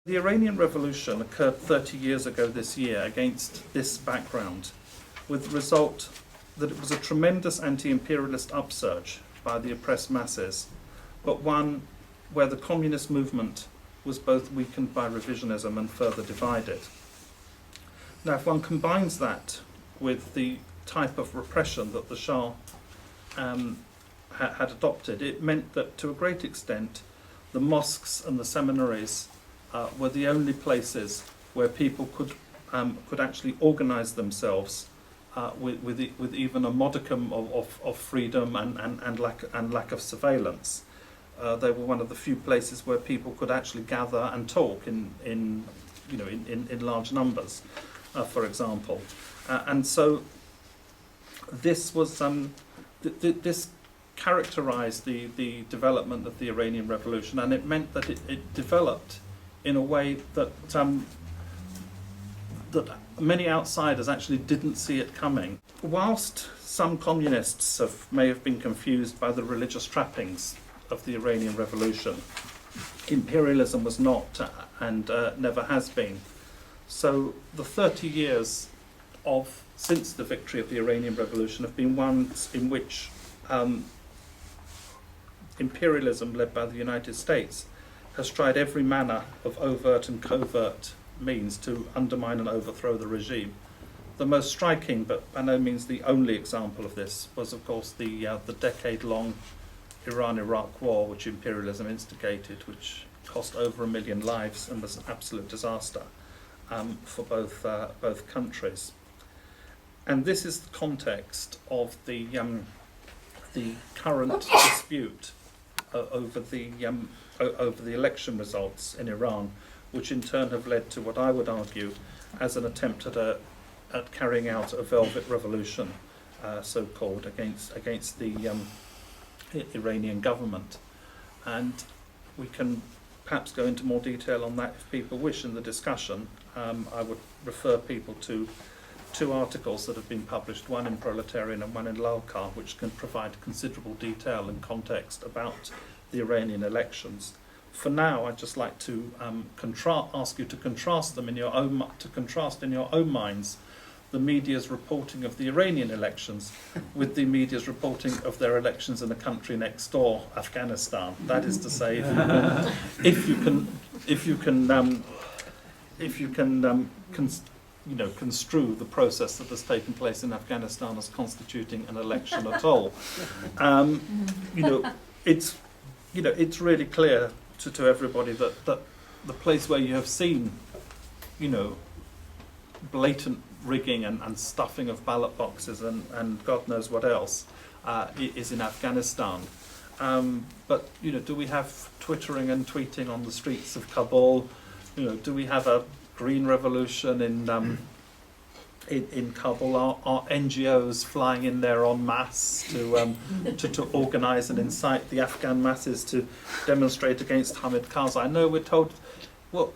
The Iranian Revolution occurred 30 years ago this year against this background, with the result that it was a tremendous anti-imperialist upsurge by the oppressed masses, but one where the communist movement was both weakened by revisionism and further divided. Now, if one combines that with the type of repression that the Shah had adopted, it meant that to a great extent the mosques and the seminaries were the only places where people could actually organise themselves with even a modicum of freedom and lack of surveillance. They were one of the few places where people could actually gather and talk in large numbers, for example, and so this was this characterised the development of the Iranian Revolution, and it meant that it developed in a way that that many outsiders actually didn't see it coming. Whilst some communists may have been confused by the religious trappings of the Iranian Revolution, imperialism was not and never has been. So the 30 years since the victory of the Iranian Revolution have been ones in which imperialism led by the United States has tried every manner of overt and covert means to undermine and overthrow the regime. The most striking, but by no means the only example of this, was of course the decade-long Iran-Iraq war, which imperialism instigated, which cost over 1 million lives and was an absolute disaster for both countries. And this is the context of the current dispute over the election results in Iran, which in turn have led to what I would argue as an attempt at carrying out a velvet revolution, so-called, against the Iranian government. And we can perhaps go into more detail on that if people wish in the discussion. I would refer people to 2 articles that have been published, one in Proletarian and one in Lalkar, which can provide considerable detail and context about the Iranian elections. For now, I'd just like to ask you to contrast them in your own minds the media's reporting of the Iranian elections with the media's reporting of their elections in the country next door, Afghanistan. That is to say, if you can construe the process that has taken place in Afghanistan as constituting an election at all. It's really clear to everybody that the place where you have seen, blatant rigging and stuffing of ballot boxes and God knows what else is in Afghanistan. But do we have twittering and tweeting on the streets of Kabul? Do we have a green revolution in Kabul? Are NGOs flying in there en masse to organise and incite the Afghan masses to demonstrate against Hamid Karzai? I know we're told, well,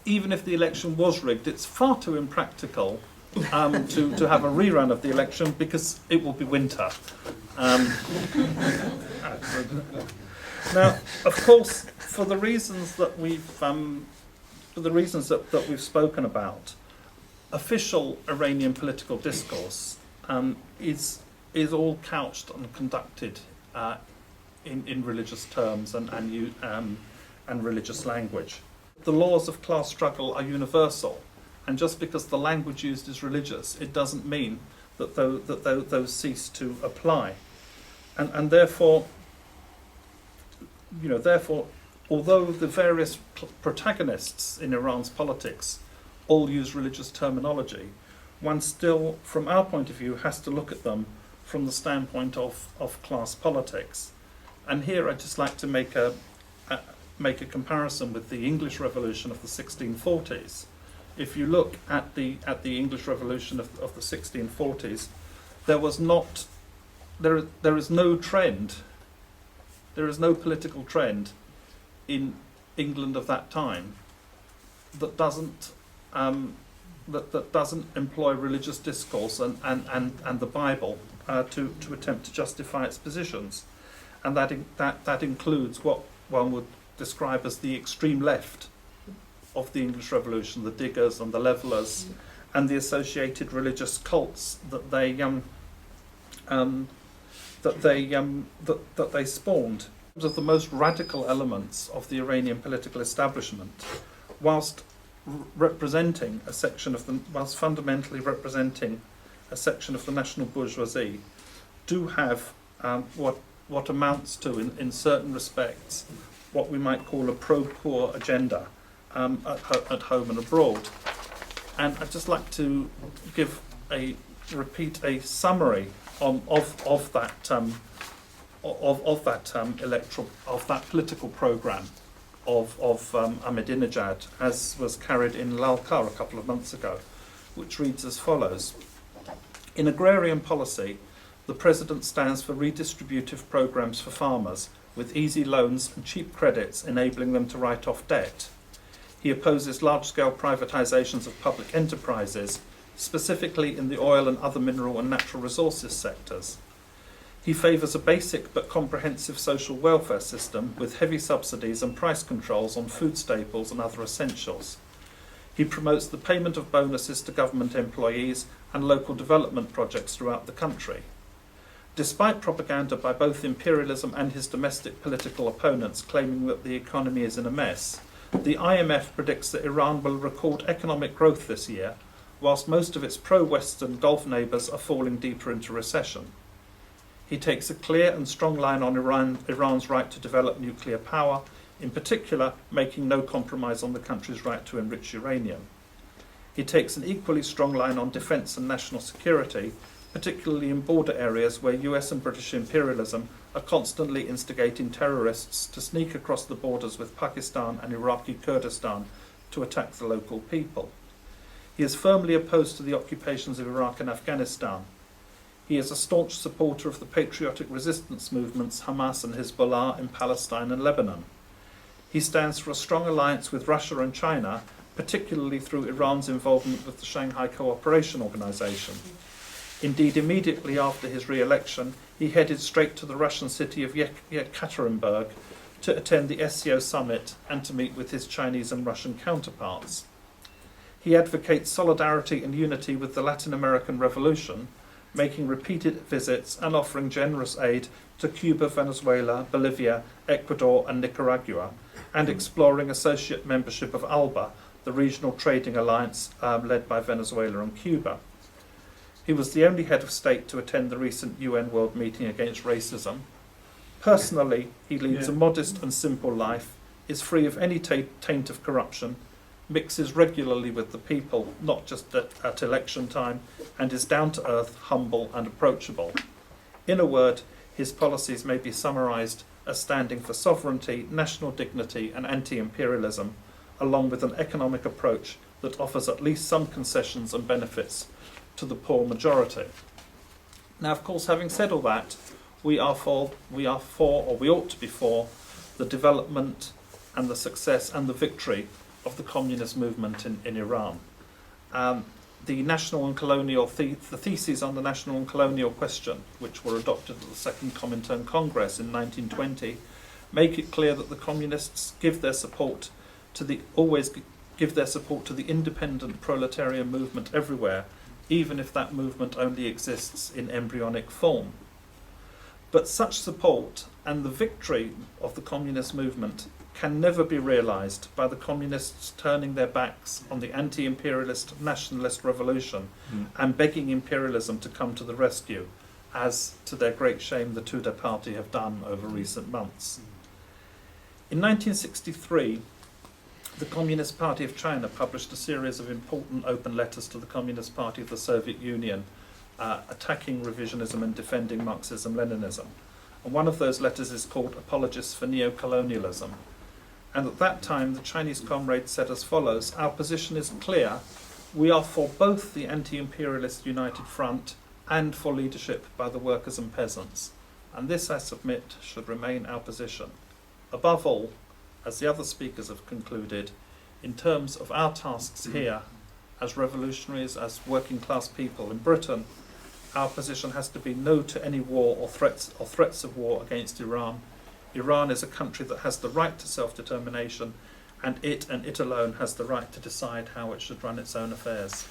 even if the election was rigged, it's far too impractical to have a rerun of the election because it will be winter. Now, of course, for the reasons that we've spoken about, official Iranian political discourse is all couched and conducted in religious terms and religious language. The laws of class struggle are universal, and just because the language used is religious, it doesn't mean that those cease to apply. And therefore, although the various protagonists in Iran's politics all use religious terminology, one still, from our point of view, has to look at them from the standpoint of class politics. And here I'd just like to make a comparison with the English Revolution of the 1640s. If you look at the English Revolution of the 1640s, there is no trend, there is no political trend in England of that time that doesn't employ religious discourse and the Bible to attempt to justify its positions, and that includes what one would describe as the extreme left of the English Revolution, the diggers and the levellers, and the associated religious cults that they spawned. Of the most radical elements of the Iranian political establishment, whilst fundamentally representing a section of the national bourgeoisie, do have what amounts to, in certain respects, what we might call a pro-poor agenda at home and abroad. And I'd just like to repeat a summary of that political programme of Ahmadi-Nejad, as was carried in Lalkar a couple of months ago, which reads as follows. In agrarian policy, the President stands for redistributive programmes for farmers, with easy loans and cheap credits enabling them to write off debt. He opposes large-scale privatisations of public enterprises, specifically in the oil and other mineral and natural resources sectors. He favours a basic but comprehensive social welfare system with heavy subsidies and price controls on food staples and other essentials. He promotes the payment of bonuses to government employees and local development projects throughout the country. Despite propaganda by both imperialism and his domestic political opponents claiming that the economy is in a mess, the IMF predicts that Iran will record economic growth this year, whilst most of its pro-Western Gulf neighbours are falling deeper into recession. He takes a clear and strong line on Iran's right to develop nuclear power, in particular making no compromise on the country's right to enrich uranium. He takes an equally strong line on defence and national security, particularly in border areas where US and British imperialism are constantly instigating terrorists to sneak across the borders with Pakistan and Iraqi Kurdistan to attack the local people. He is firmly opposed to the occupations of Iraq and Afghanistan. He is a staunch supporter of the patriotic resistance movements Hamas and Hezbollah in Palestine and Lebanon. He stands for a strong alliance with Russia and China, particularly through Iran's involvement with the Shanghai Cooperation Organization. Indeed, immediately after his re-election, he headed straight to the Russian city of Yekaterinburg to attend the SCO summit and to meet with his Chinese and Russian counterparts. He advocates solidarity and unity with the Latin American Revolution, making repeated visits and offering generous aid to Cuba, Venezuela, Bolivia, Ecuador and Nicaragua, and exploring associate membership of ALBA, the regional trading alliance led by Venezuela and Cuba. He was the only head of state to attend the recent UN World Meeting Against Racism. Personally, he leads a modest and simple life, is free of any taint of corruption, mixes regularly with the people, not just at election time, and is down-to-earth, humble and approachable. In a word, his policies may be summarised as standing for sovereignty, national dignity and anti-imperialism, along with an economic approach that offers at least some concessions and benefits to the poor majority. Now, of course, having said all that, we are for, or we ought to be for, the development and the success and the victory of the communist movement in Iran. The national and colonial the theses on the national and colonial question, which were adopted at the Second Comintern Congress in 1920, make it clear that the communists always give their support to the independent proletarian movement everywhere, even if that movement only exists in embryonic form. But such support and the victory of the communist movement can never be realised by the communists turning their backs on the anti-imperialist nationalist revolution and begging imperialism to come to the rescue, as, to their great shame, the Tudeh party have done over recent months. In 1963, the Communist Party of China published a series of important open letters to the Communist Party of the Soviet Union, attacking revisionism and defending Marxism-Leninism. And one of those letters is called Apologists for Neocolonialism. And at that time, the Chinese comrades said as follows: "Our position is clear. We are for both the anti-imperialist United Front and for leadership by the workers and peasants. And this, I submit, should remain our position. Above all, as the other speakers have concluded, in terms of our tasks here, as revolutionaries, as working class people in Britain, our position has to be no to any war or threats of war against Iran. Iran is a country that has the right to self-determination and it alone has the right to decide how it should run its own affairs.